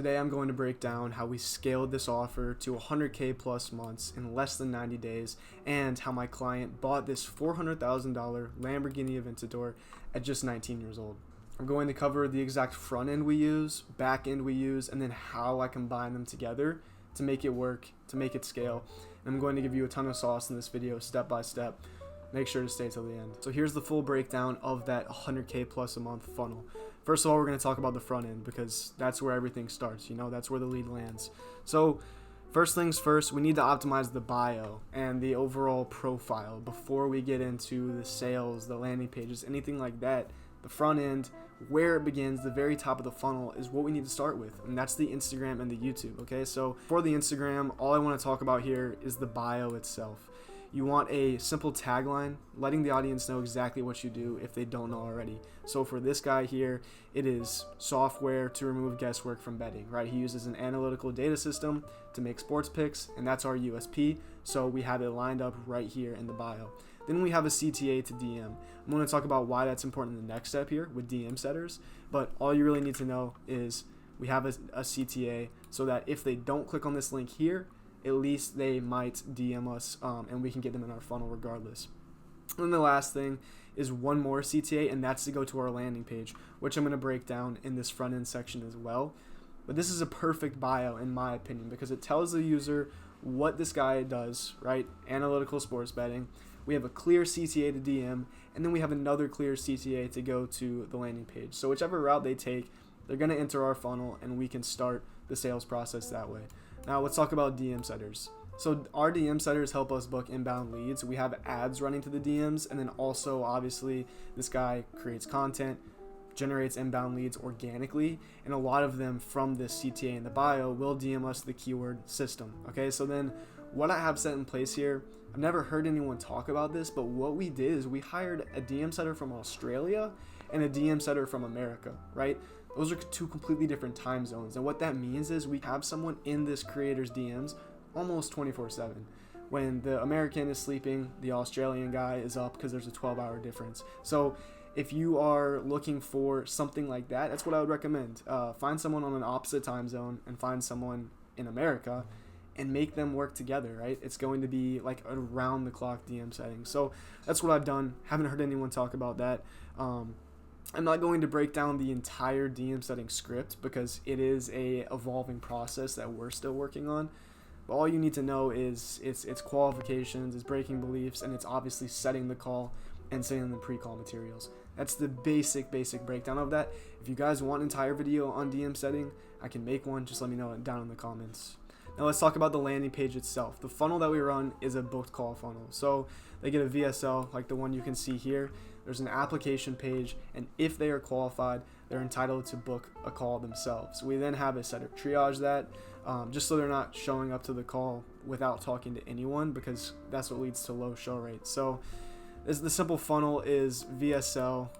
Today I'm going to break down how we scaled this offer to 100K plus months in less than 90 days and how my client bought this $400,000 Lamborghini Aventador at just 19 years old. I'm going to cover the exact front end we use, back end we use, and then how I combine them together to make it work, to make it scale. And I'm going to give you a ton of sauce in this video step by step. Make sure to stay till the end. So here's the full breakdown of that 100K plus a month funnel. First of all, we're going to talk about the front end because that's where everything starts, that's where the lead lands. So first things first, we need to optimize the bio and the overall profile before we get into the sales, the landing pages, anything like that. The front end, where it begins, the very top of the funnel is what we need to start with, and that's the Instagram and the YouTube. Okay, so for the Instagram, all I want to talk about here is the bio itself. You want a simple tagline, letting the audience know exactly what you do if they don't know already. So for this guy here, it is software to remove guesswork from betting, right? He uses an analytical data system to make sports picks, and that's our USP. So we have it lined up right here in the bio. Then we have a CTA to DM. I'm going to talk about why that's important in the next step here with DM setters, but all you really need to know is we have a CTA so that if they don't click on this link here, at least they might DM us and we can get them in our funnel regardless. And the last thing is one more CTA, and that's to go to our landing page, which I'm going to break down in this front end section as well. But this is a perfect bio in my opinion because it tells the user what this guy does, right? Analytical sports betting. We have a clear CTA to DM, and then we have another clear CTA to go to the landing page. So whichever route they take, they're going to enter our funnel and we can start the sales process that way. Now let's talk about DM setters. So our DM setters help us book inbound leads. We have ads running to the DMs, and then also obviously this guy creates content, generates inbound leads organically, and a lot of them from this CTA in the bio will DM us the keyword system. Okay, so then what I have set in place here, I've never heard anyone talk about this, but what we did is we hired a DM setter from Australia and a DM setter from America, right? Those are two completely different time zones. And what that means is we have someone in this creator's DMs almost 24/7. When the American is sleeping, the Australian guy is up because there's a 12-hour difference. So if you are looking for something like that, that's what I would recommend. Find someone on an opposite time zone and find someone in America and make them work together, right? It's going to be like around the clock DM setting. So that's what I've done. Haven't heard anyone talk about that. I'm not going to break down the entire DM setting script because it is a evolving process that we're still working on. But all you need to know is it's qualifications, it's breaking beliefs, and it's obviously setting the call and sending the pre-call materials. That's the basic breakdown of that. If you guys want an entire video on DM setting, I can make one. Just let me know down in the comments. Now let's talk about the landing page itself. The funnel that we run is a booked call funnel. So they get a VSL like the one you can see here. There's an application page, and if they are qualified, they're entitled to book a call themselves. We then have a setter triage that just so they're not showing up to the call without talking to anyone, because that's what leads to low show rates. So the simple funnel is VSL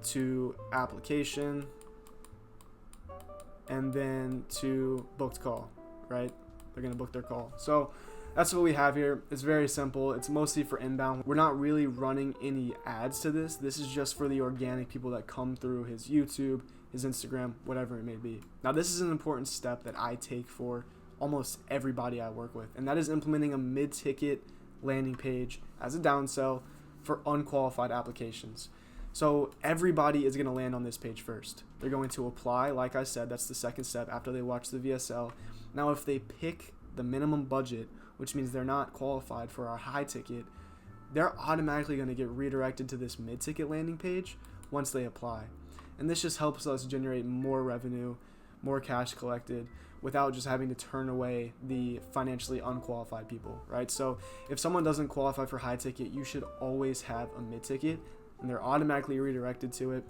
to application and then to booked call, right? They're going to book their call. So that's what we have here. It's very simple. It's mostly for inbound. We're not really running any ads to this. This is just for the organic people that come through his YouTube, his Instagram, whatever it may be. Now, this is an important step that I take for almost everybody I work with, and that is implementing a mid-ticket landing page as a downsell for unqualified applications. So everybody is going to land on this page first. They're going to apply. Like I said, that's the second step after they watch the VSL. Now, if they pick the minimum budget, which means they're not qualified for our high ticket, they're automatically going to get redirected to this mid-ticket landing page once they apply. And this just helps us generate more revenue, more cash collected, without just having to turn away the financially unqualified people, right? So if someone doesn't qualify for high ticket, you should always have a mid-ticket, and they're automatically redirected to it.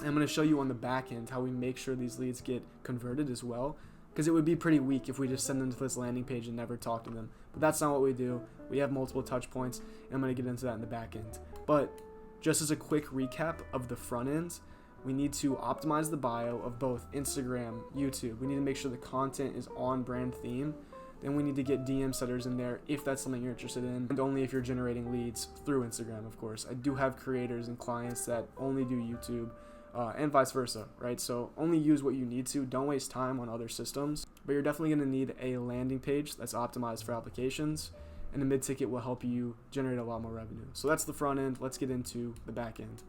I'm going to show you on the back end how we make sure these leads get converted as well, because it would be pretty weak if we just send them to this landing page and never talk to them. But that's not what we do. We have multiple touch points, and I'm going to get into that in the back end. But just as a quick recap of the front end, we need to optimize the bio of both Instagram, YouTube. We need to make sure the content is on brand theme. Then we need to get DM setters in there if that's something you're interested in, and only if you're generating leads through Instagram, of course. I do have creators and clients that only do YouTube, and vice versa, right? So only use what you need to. Don't waste time on other systems. But you're definitely going to need a landing page that's optimized for applications, and the mid-ticket will help you generate a lot more revenue. So that's the front end. Let's get into the back end.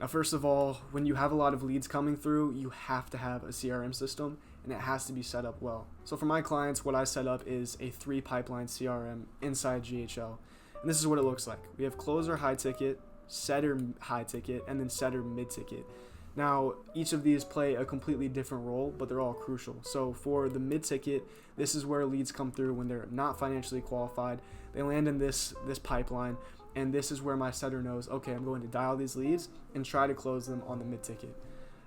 Now, first of all, when you have a lot of leads coming through, you have to have a CRM system, and it has to be set up well. So for my clients, what I set up is a 3-pipeline CRM inside GHL. And this is what it looks like. We have closer high ticket, setter high ticket, and then setter mid ticket. Now, each of these play a completely different role, but they're all crucial. So for the mid ticket, this is where leads come through when they're not financially qualified. They land in this pipeline, and this is where my setter knows, okay, I'm going to dial these leads and try to close them on the mid ticket.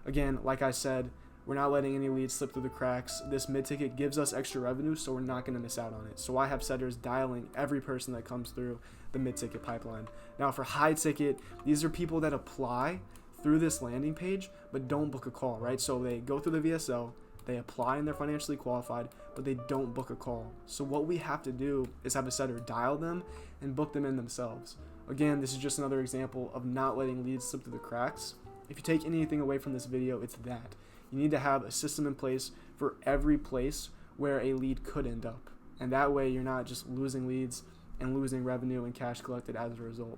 Again, like I said, we're not letting any leads slip through the cracks. This mid-ticket gives us extra revenue, so we're not going to miss out on it. So I have setters dialing every person that comes through the mid-ticket pipeline. Now for high-ticket, these are people that apply through this landing page, but don't book a call, right? So they go through the VSL, they apply and they're financially qualified, but they don't book a call. So what we have to do is have a setter dial them and book them in themselves. Again, this is just another example of not letting leads slip through the cracks. If you take anything away from this video, it's that. You need to have a system in place for every place where a lead could end up. And that way you're not just losing leads and losing revenue and cash collected as a result.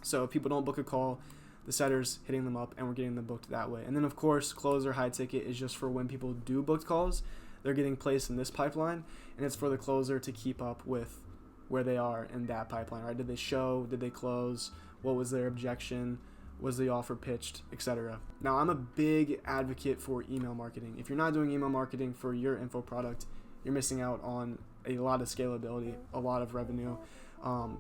So if people don't book a call, the setter's hitting them up and we're getting them booked that way. And then of course, closer high ticket is just for when people do booked calls, they're getting placed in this pipeline, and it's for the closer to keep up with where they are in that pipeline, right? Did they show? Did they close? What was their objection? Was the offer pitched, etc. Now, I'm a big advocate for email marketing. If you're not doing email marketing for your info product, you're missing out on a lot of scalability, a lot of revenue.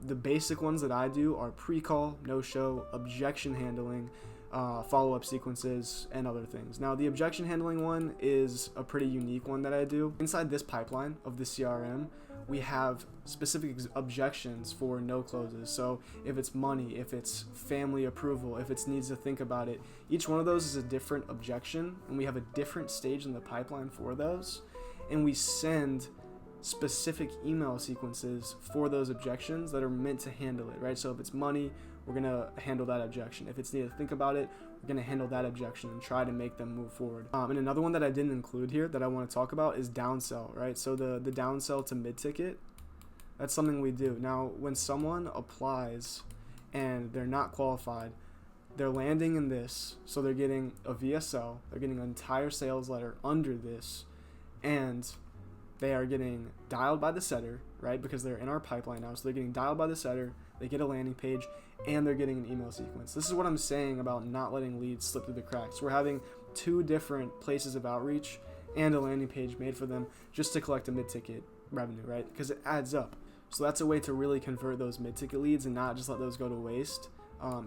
The basic ones that I do are pre-call, no-show, objection handling, follow-up sequences, and other things. Now, the objection handling one is a pretty unique one that I do. Inside this pipeline of the CRM, we have specific objections for no closes. So if it's money, if it's family approval, if it's needs to think about it, each one of those is a different objection, and we have a different stage in the pipeline for those, and we send specific email sequences for those objections that are meant to handle it, right? So if it's money, we're going to handle that objection. If it's need to think about it, we're going to handle that objection and try to make them move forward. And another one that I didn't include here that I want to talk about is downsell, right? So the downsell to mid-ticket, that's something we do. Now, when someone applies and they're not qualified, they're landing in this, so they're getting a VSL, they're getting an entire sales letter under this, and they are getting dialed by the setter, right? Because they're in our pipeline now, so they're getting dialed by the setter, they get a landing page, and they're getting an email sequence. This is what I'm saying about not letting leads slip through the cracks. We're having 2 different places of outreach and a landing page made for them just to collect a mid-ticket revenue, right? Because it adds up. So that's a way to really convert those mid-ticket leads and not just let those go to waste,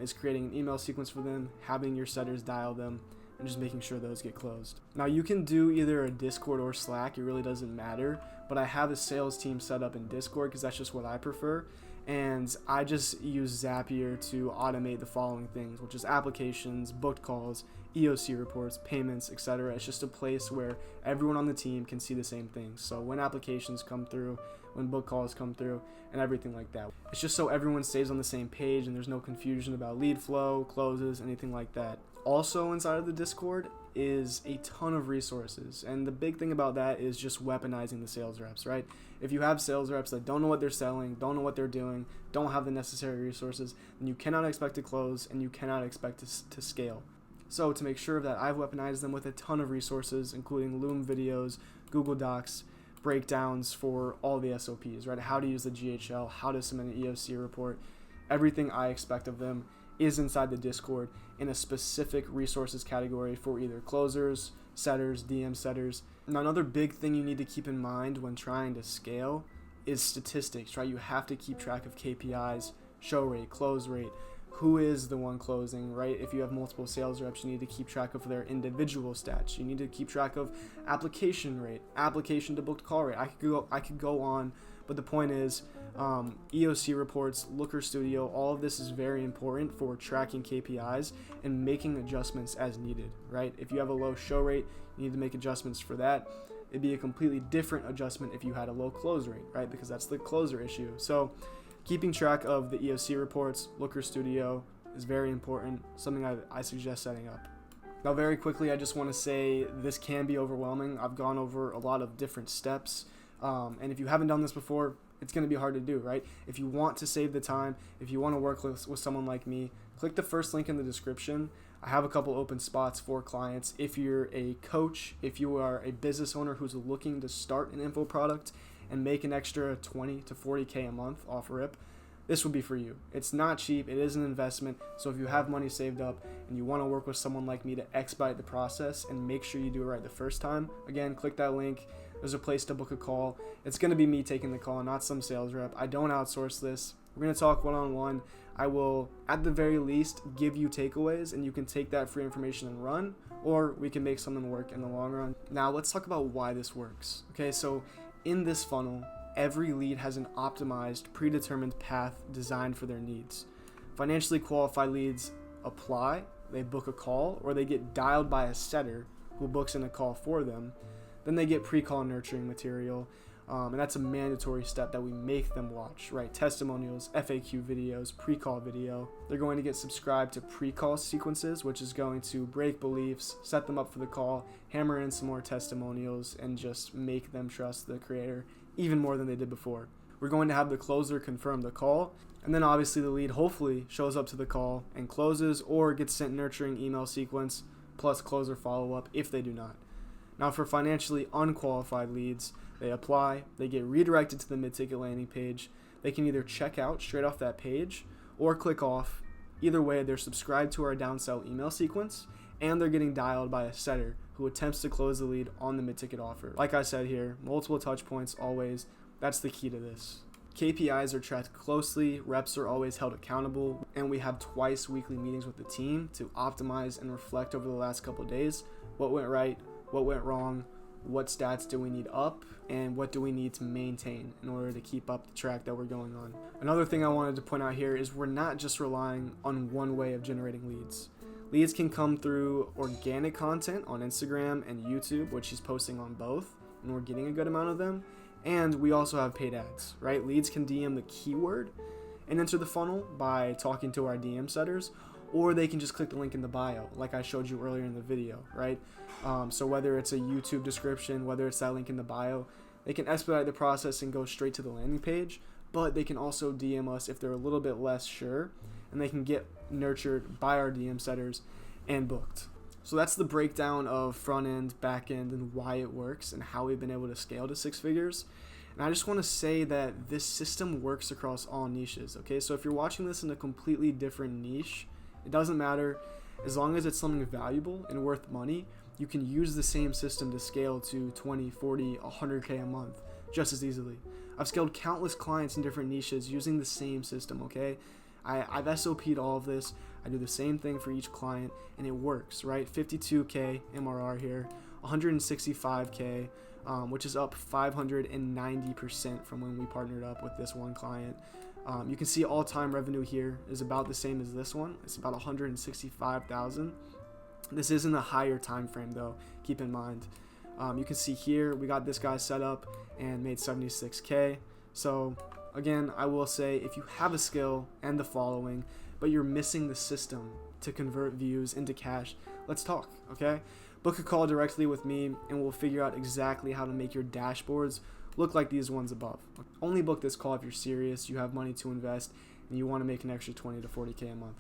is creating an email sequence for them, having your setters dial them, and just making sure those get closed. Now, you can do either a Discord or Slack. It really doesn't matter, but I have a sales team set up in Discord because that's just what I prefer. And I just use Zapier to automate the following things, which is applications, booked calls, EOC reports, payments, etc. It's just a place where everyone on the team can see the same things. So when applications come through, when book calls come through, and everything like that. It's just so everyone stays on the same page and there's no confusion about lead flow, closes, anything like that. Also inside of the Discord is a ton of resources, and the big thing about that is just weaponizing the sales reps, right? If you have sales reps that don't know what they're selling, don't know what they're doing, don't have the necessary resources, then you cannot expect to close and you cannot expect to scale. So to make sure of that, I've weaponized them with a ton of resources, including Loom videos, Google Docs, breakdowns for all the SOPs, right? How to use the GHL, how to submit an EOC report. Everything I expect of them is inside the Discord in a specific resources category for either closers, setters, DM setters. Now, another big thing you need to keep in mind when trying to scale is statistics, right? You have to keep track of KPIs, show rate, close rate, who is the one closing, right? If you have multiple sales reps, you need to keep track of their individual stats. You need to keep track of application rate, application to booked call rate. I could go on, but the point is, EOC reports, Looker Studio, all of this is very important for tracking KPIs and making adjustments as needed, right? If you have a low show rate, you need to make adjustments for that. It'd be a completely different adjustment if you had a low close rate, right? Because that's the closer issue. So keeping track of the EOC reports, Looker Studio is very important, something I suggest setting up. Now, very quickly, I just want to say this can be overwhelming. I've gone over a lot of different steps, and if you haven't done this before, it's going to be hard to do, right? If you want to save the time, if you want to work with someone like me, click the first link in the description. I have a couple open spots for clients. If you're a coach, if you are a business owner who's looking to start an info product and make an extra 20 to 40K a month off RIP, this would be for you. It's not cheap. It is an investment. So if you have money saved up and you want to work with someone like me to expedite the process and make sure you do it right the first time, again, click that link. There's a place to book a call. It's going to be me taking the call, not some sales rep. I don't outsource this. We're going to talk one-on-one. I will, at the very least, give you takeaways, and you can take that free information and run, or we can make something work in the long run. Now, let's talk about why this works. Okay, so in this funnel, every lead has an optimized, predetermined path designed for their needs. Financially qualified leads apply, they book a call, or they get dialed by a setter who books in a call for them. Then they get pre-call nurturing material, and that's a mandatory step that we make them watch, right? Testimonials, FAQ videos, pre-call video. They're going to get subscribed to pre-call sequences, which is going to break beliefs, set them up for the call, hammer in some more testimonials, and just make them trust the creator even more than they did before. We're going to have the closer confirm the call, and then obviously the lead hopefully shows up to the call and closes, or gets sent nurturing email sequence plus closer follow-up if they do not. Now, for financially unqualified leads, they apply, they get redirected to the mid-ticket landing page. They can either check out straight off that page or click off. Either way, they're subscribed to our downsell email sequence, and they're getting dialed by a setter who attempts to close the lead on the mid-ticket offer. Like I said here, multiple touch points always. That's the key to this. KPIs are tracked closely, reps are always held accountable, and we have twice weekly meetings with the team to optimize and reflect over the last couple of days what went right, what went wrong, what stats do we need up, and what do we need to maintain in order to keep up the track that we're going on. Another thing I wanted to point out here is we're not just relying on one way of generating leads. Leads can come through organic content on Instagram and YouTube, which he's posting on both, and we're getting a good amount of them. And we also have paid ads, right? Leads can DM the keyword and enter the funnel by talking to our DM setters, or they can just click the link in the bio, like I showed you earlier in the video, right? So whether it's a YouTube description, whether it's that link in the bio, they can expedite the process and go straight to the landing page, but they can also DM us if they're a little bit less sure, and they can get nurtured by our DM setters and booked. So that's the breakdown of front end, back end, and why it works and how we've been able to scale to 6 figures. And I just want to say that this system works across all niches, okay? So if you're watching this in a completely different niche, it doesn't matter. As long as it's something valuable and worth money, you can use the same system to scale to 20, 40, 100K a month just as easily. I've scaled countless clients in different niches using the same system, okay? I've SOP'd all of this. I do the same thing for each client, and it works, right? 52K MRR here, 165K, which is up 590% from when we partnered up with this one client. You can see all-time revenue here is about the same as this one. It's about 165,000. This is in a higher time frame though, keep in mind. You can see here we got this guy set up and made 76K. So again, I will say if you have a skill and the following, but you're missing the system to convert views into cash, let's talk, okay? Book a call directly with me and we'll figure out exactly how to make your dashboards look like these ones above. Only book this call if you're serious, you have money to invest, and you want to make an extra 20 to 40K a month.